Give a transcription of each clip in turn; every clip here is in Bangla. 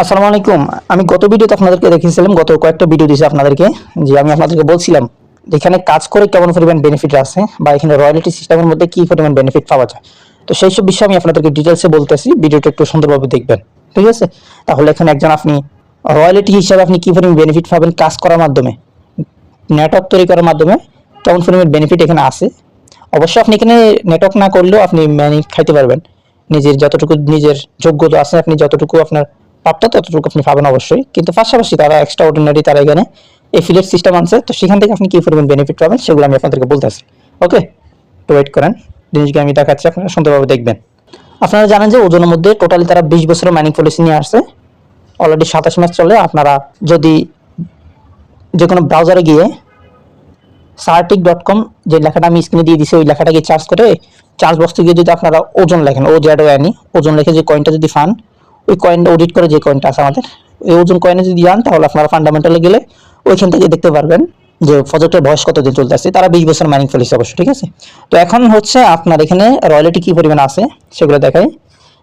আসসালামু আলাইকুম। আমি গত ভিডিওতে আপনাদেরকে দেখিয়েছিলাম, গত কয়েকটা ভিডিও দিয়েছি আপনাদেরকে, যে আমি আপনাদেরকে বলছিলাম এখানে কাজ করে কেমন পরিমাণ বেনিফিট আছে বা এখানে রয়্যালটি সিস্টেমের মধ্যে কি পরিমাণ বেনিফিট পাওয়া যায়। তো সেই সব বিষয়ে আমি আপনাদেরকে ডিটেলসে বলতেছি, ভিডিওটা একটু সুন্দরভাবে দেখবেন, ঠিক আছে? তাহলে এখানে একজন আপনি রয়্যালটি হিসাবে আপনি কি পরিমাণ বেনিফিট পাবেন কাজ করার মাধ্যমে, নেটওয়ার্ক তৈরি করার মাধ্যমে কেমন পরিমাণ বেনিফিট এখানে আছে। অবশ্যই আপনি এখানে নেটওয়ার্ক না করলেও আপনি ম্যানি খাইতে পারবেন, নিজের যতটুকু নিজের যোগ্যতা আছে, আপনি যতটুকু আপনার প্রাপ্ত ততটুকু আপনি পাবেন অবশ্যই। কিন্তু পাশাপাশি তারা এক্সট্রা অর্ডিনারি তারা এখানে এফিলিয়েট সিস্টেম আনছে, তো সেখান থেকে আপনি কি পরিমাণ বেনিফিট পাবেন সেগুলো আমি আপনাদেরকে বলতেছি। ওকে, তো ওয়েট করেন, জিনিসকে আমি দেখাচ্ছি, আপনারা সুন্দরভাবে দেখবেন। আপনারা জানেন যে ওজনের মধ্যে টোটালি তারা 20 বছরের মাইনিং পলিসি নিয়ে আসছে, অলরেডি 27 মাস চলে। আপনারা যদি যে কোনো ব্রাউজারে গিয়ে sartic.com যে লেখাটা আমি স্ক্রিনে দিয়ে দিছি ওই লেখাটাকে চার্জ করে চার্জ বক্সে গিয়ে যদি আপনারা ওজন লেখেন, ওজন লিখে যে কয়েনটা যদি পান, ওই কয়েনটা অডিট করে যে কয়েনটা আছে আমাদের ওই ওজন কয়েনে যদি যান, তাহলে আপনারা ফান্ডামেন্টালে গেলে ওইখান থেকে দেখতে পারবেন যে প্রজেক্টের বয়স কতদিন চলতে আসছে। তারা 20 বছর মাইনিং পলিসি অবশ্য, ঠিক আছে? তো এখন হচ্ছে আপনার এখানে রয়্যালটি কি পরিমাণ আছে সেগুলো দেখাই।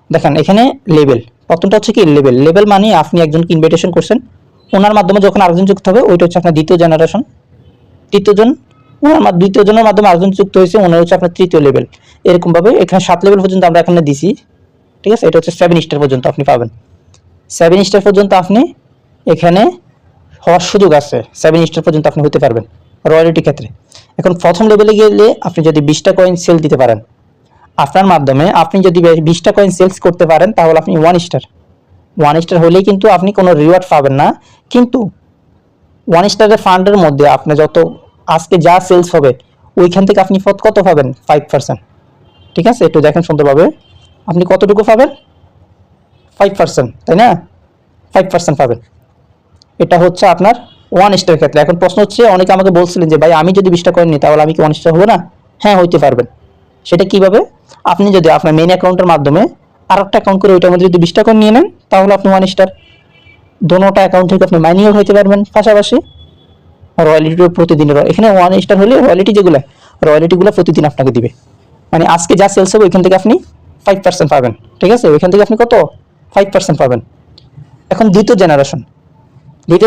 দেখেন এখানে লেভেল, প্রথমটা হচ্ছে কি লেভেল মানে আপনি একজনকে ইনভাইটেশন করছেন, ওনার মাধ্যমে যখন আরেকজন যুক্ত হবে ওইটা হচ্ছে আপনার দ্বিতীয় জেনারেশন। দ্বিতীয় জনের মাধ্যমে আরেকজন যুক্ত হয়েছে, ওনার হচ্ছে আপনার তৃতীয় লেভেল। এরকম ভাবে এখানে 7 লেভেল পর্যন্ত আমরা এখানে দিছি, ঠিক আছে? এটা হচ্ছে 7 স্টার পর্যন্ত আপনি পাবেন। 7 স্টার পর্যন্ত আপনি এখানে হওয়ার সুযোগ আছে, 7 স্টার পর্যন্ত আপনি হতে পারবেন রয়্যালটি ক্ষেত্রে। এখন প্রথম লেভেলে গেলে আপনি যদি 20টা কয়েন সেল দিতে পারেন, আপনার মাধ্যমে আপনি যদি 20টা কয়েন সেলস করতে পারেন, তাহলে আপনি 1 স্টার হলেই কিন্তু আপনি কোনো রিওয়ার্ড পাবেন না। কিন্তু 1 স্টারের ফান্ডের মধ্যে আপনি যত আজকে যা সেলস হবে ওইখান থেকে আপনি কত পাবেন? 5%, ঠিক আছে? একটু দেখেন সুন্দরভাবে, আপনি কতটুকু পাবেন? 5%, তাই না? 5% পাবেন। এটা হচ্ছে আপনার 1 স্টার ক্ষেত্রে। এখন প্রশ্ন হচ্ছে, অনেকে আমাকে বলছিলেন যে ভাই আমি যদি 20টা কয়েন নিই তাহলে আমি কি 1 স্টার হবো না? হ্যাঁ, হইতে পারবেন। সেটা কিভাবে? আপনি যদি আপনার মেইন অ্যাকাউন্টের মাধ্যমে আরেকটা অ্যাকাউন্ট করে ওইটার মধ্যে যদি 20টা কয়েন নিয়ে নেন, তাহলে আপনি 1 স্টার। দোনোটা অ্যাকাউন্ট থেকে আপনি মাইনিংও হইতে পারবেন, পাশাপাশি রয়্যালিটিও প্রতিদিনের। এখানে 1 স্টার হলে রয়্যালিটিগুলো প্রতিদিন আপনাকে দিবে। মানে আজকে যা সেলস হবে ওইখান থেকে আপনি 5% পাবেন, ঠিক আছে? ওইখান থেকে আপনি কত? 5% পাবেন। এখন দ্বিতীয়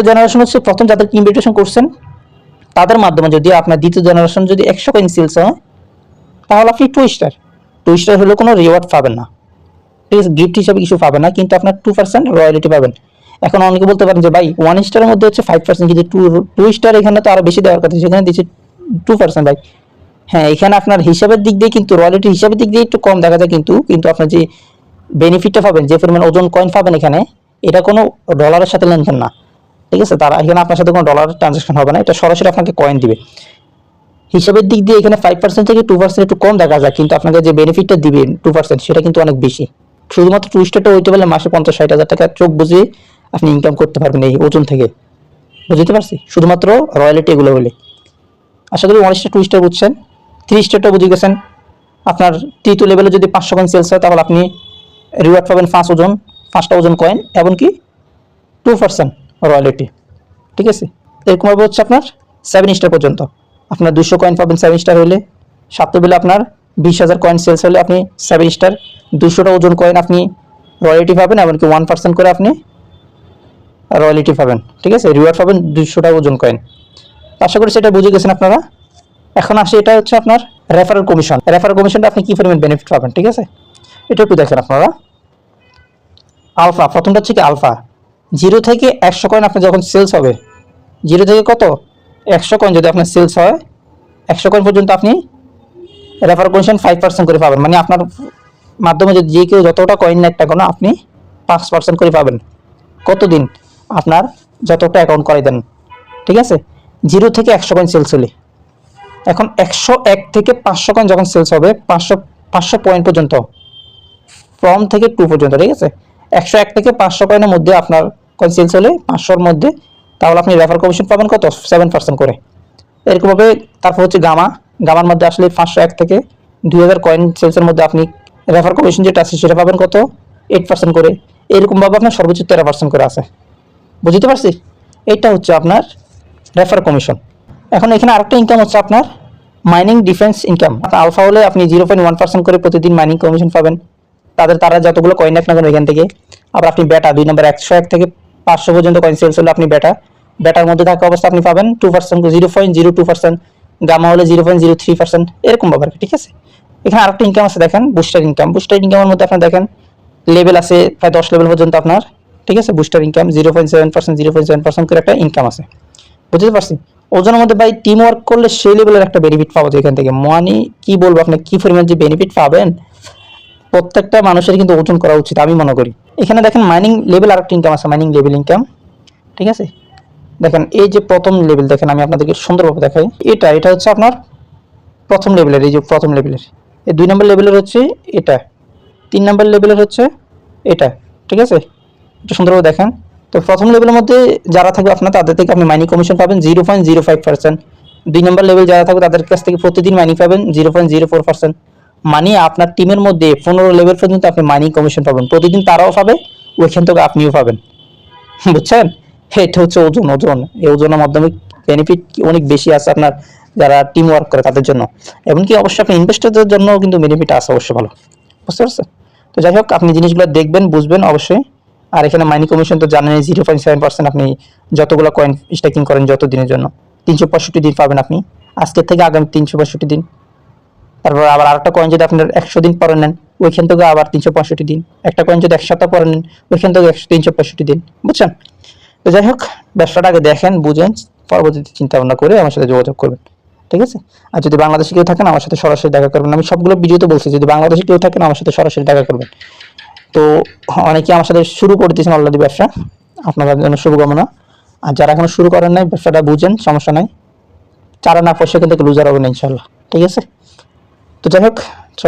জেনারেশন হচ্ছে প্রথম যাদেরকে ইনভিটেশন করছেন তাদের মাধ্যমে যদি আপনার দ্বিতীয় জেনারেশন যদি 100 কয়েন সেলস হয়, তাহলে আপনি 2 স্টার হলেও কোনো রিওয়ার্ড পাবেন না, ঠিক আছে? গিফট হিসাবে কিছু পাবেন না, কিন্তু আপনার 2% রয়্যালিটি পাবেন। এখন অনেকে বলতে পারেন যে ভাই 1 স্টারের মধ্যে হচ্ছে 5%, কিন্তু 2 স্টার এখানে তো আরো বেশি দেওয়ার কথা, সেখানে দিচ্ছে 2%। ভাই হ্যাঁ, এখানে আপনার হিসাবের দিক দিয়ে কিন্তু রয়্যালিটি হিসাবের দিক দিয়ে একটু কম দেখা যায়, কিন্তু আপনার যে বেনিফিটটা পাবেন, যে পরিমাণ ওজন কয়েন পাবেন এখানে, এটা কোনো ডলারের সাথে লেনদেন না, ঠিক আছে? তারা এখানে আপনার সাথে কোনো ডলারের ট্রানজাকশন হবে না, এটা সরাসরি আপনাকে কয়েন দিবে। হিসাবের দিক দিয়ে এখানে 5% থেকে 2% একটু কম দেখা যায়, কিন্তু আপনাকে যে বেনিফিটটা দিবে 2% সেটা কিন্তু অনেক বেশি। শুধুমাত্র 2 স্টারটা হইতে পারলে মাসে 50-60 হাজার টাকা চোখ বুঝিয়ে আপনি ইনকাম করতে পারবেন এই ওজন থেকে। বুঝতে পারছি? শুধুমাত্র রয়্যালিটি এগুলো হলে। আশা করি 1 স্টার 2 স্টার বুঝছেন। 3 স্টারটা বুঝে গেছেন। আপনার তৃতীয় লেভেলে যদি 500 কয়েন সেলস হয়, তাহলে আপনি রিওয়ার্ড পাবেন 5টা ওজন কয়েন, এমনকি 2% রয়্যালিটি, ঠিক আছে? এরকমভাবে হচ্ছে আপনার 7 স্টার পর্যন্ত আপনার 200 কয়েন পাবেন 7 স্টার হলে। 7 লেভেলে আপনার 20,000 কয়েন সেলস হলে আপনি 7 স্টার 200টা ওজন কয়েন আপনি রয়্যালিটি পাবেন, এমনকি 1% করে আপনি রয়্যালিটি পাবেন, ঠিক আছে? রিওয়ার্ড পাবেন 200টা ওজন কয়েন। আশা করি সেটা বুঝে গেছেন আপনারা। এখন আসে, এটা হচ্ছে আপনার রেফারেল কমিশনটা আপনি কি পরিমাণ বেনিফিট পাবেন, ঠিক আছে? এটা একটু দেখেন আপনারা। আলফা, প্রথমটা হচ্ছে কি আলফা। 0 থেকে 100 কয়েন আপনার যখন সেলস হবে, 0 থেকে কত 100 কয়েন যদি আপনার সেলস হয়, 100 কয়েন পর্যন্ত আপনি রেফারেল কমিশন 5% করে পাবেন। মানে আপনার মাধ্যমে যদি যে কেউ যতটা কয়েন নেয় একটা কোনো, আপনি 5% করে পাবেন। কতদিন? আপনার যতটা অ্যাকাউন্ট করে দেন, ঠিক আছে? 0 থেকে 100 কয়েন সেলস হলে। এখন 101 থেকে 500 কয়েন যখন সেলস হবে, 500 পয়েন্ট পর্যন্ত, ফ্রম থেকে 2 পর্যন্ত, ঠিক আছে? 101 থেকে 500 কয়েনের মধ্যে আপনার কয়েন সেলস হলে 500-র মধ্যে, তাহলে আপনি রেফার কমিশন পাবেন কত? 7% করে। এরকমভাবে তারপর হচ্ছে গামার মধ্যে আসলে 501 থেকে 2000 কয়েন সেলসের মধ্যে আপনি রেফার কমিশন যেটা আছে সেটা পাবেন কত? 8% করে। এরকমভাবে আপনার সর্বোচ্চ 13% করে আছে। বুঝতে পারছি? এটা হচ্ছে আপনার রেফার কমিশন। এখন এখানে আরেকটা ইনকাম হচ্ছে আপনার মাইনিং ডিফেন্স ইনকাম। আলফা হলে আপনি 0.1% করে প্রতিদিন মাইনিং কমিশন পাবেন। তারা যতগুলো কয়েন রাখ না কেন এখান থেকে। আবার আপনি বেটা 2 নম্বর 101 থেকে 500 পর্যন্ত কয়েন সেলস হলে আপনি বেটার মধ্যে থাকা অবস্থা আপনি পাবেন 2%, 0.02%, গামা হলে 0.03%, এরকম ব্যাপার, ঠিক আছে। এখানে আরেকটা ইনকাম আছে দেখেন, বুস্টার ইনকামের মধ্যে আপনার দেখেন লেভেল আছে প্রায় 10 লেভেল পর্যন্ত আপনার, ঠিক আছে। বুস্টার ইনকাম 0.7% করে একটা ইনকাম আছে, বুঝতে পারছি। ওজনের মধ্যে ভাই টিম ওয়ার্ক করলে সেই লেভেলের একটা বেনিফিট পাওয়া যায় এখান থেকে। মানে কি বলবো আপনি, কি পরিমাণ যে বেনিফিট পাবেন, প্রত্যেকটা মানুষের কিন্তু ওজন করা উচিত আমি মনে করি। এখানে দেখেন মাইনিং লেভেল আরেকটা ইনকাম আছে, মাইনিং লেভেল ইনকাম, ঠিক আছে। দেখেন এই যে প্রথম লেভেল, দেখেন আমি আপনাদেরকে সুন্দরভাবে দেখাই। এটা হচ্ছে আপনার প্রথম লেভেলের, এই যে প্রথম লেভেলের, এই 2 নম্বর লেভেলের হচ্ছে এটা, 3 নম্বর লেভেলের হচ্ছে এটা, ঠিক আছে। একটু সুন্দরভাবে দেখেন। তো প্রথম লেভেলের মধ্যে যারা থাকবে আপনার, তাদের থেকে আপনি মাইনিং কমিশন পাবেন 0.05%। 2 নম্বর লেভেল যারা থাকবে তাদের কাছ থেকে প্রতিদিন মাইনিং পাবেন 0.04%। মানে আপনার টিমের মধ্যে 15 লেভেল পর্যন্ত আপনি মাইনিং কমিশন পাবেন প্রতিদিন, তারাও পাবে, ওইখান থেকে আপনিও পাবেন, বুঝছেন। এটা হচ্ছে ওজন। এই ওজনের মাধ্যমে বেনিফিট অনেক বেশি আছে আপনার যারা টিম ওয়ার্ক করে তাদের জন্য, এমনকি অবশ্যই আপনি ইনভেস্টরদের জন্য কিন্তু বেনিফিট আছে অবশ্যই ভালো, বুঝতে পারছেন। তো যাই হোক, আপনি জিনিসগুলো দেখবেন, বুঝবেন অবশ্যই। আর এখানে মাইনিং কমিশন তো জানেন 0.7%, আপনি যতগুলো কয়েন স্টেকিং করেন যত দিনের জন্য 365 দিন পাবেন আপনি, আজকের থেকে আগামী 365 দিন। তারপর আবার আরেকটা কয়েন যদি আপনার 100 দিন পরে নেন, ওইখান থেকে আবার 365 দিন। একটা কয়েন যদি 1 সপ্তাহ পরে নেন, ওইখান থেকে 365 দিন, বুঝছেন। তো যাই হোক, ব্যবসাটা আগে দেখেন, বুঝেন, পরবর্তীতে চিন্তা ভাবনা করে আমার সাথে যোগাযোগ করবেন, ঠিক আছে। আর যদি বাংলাদেশে কেউ থাকেন আমার সাথে সরাসরি দেখা করবেন, আমি সবগুলো ভিডিওতে বলছি, যদি বাংলাদেশে কেউ থাকেন আমার সাথে সরাসরি দেখা করবেন। তো অনেকে আমার সাথে শুরু করে দিয়েছেন অলরেডি ব্যবসা, আপনাদের জন্য শুভকামনা। আর যারা এখনো শুরু করেন নাই, ব্যবসাটা বুঝেন, সমস্যা নাই, চারা না পয়সা কিন্তু লুজার হবেন ইনশাল্লাহ, ঠিক আছে। তো যাই হোক,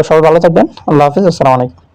সবাই ভালো থাকবেন, আল্লাহ হাফিজ, আসসালামু আলাইকুম।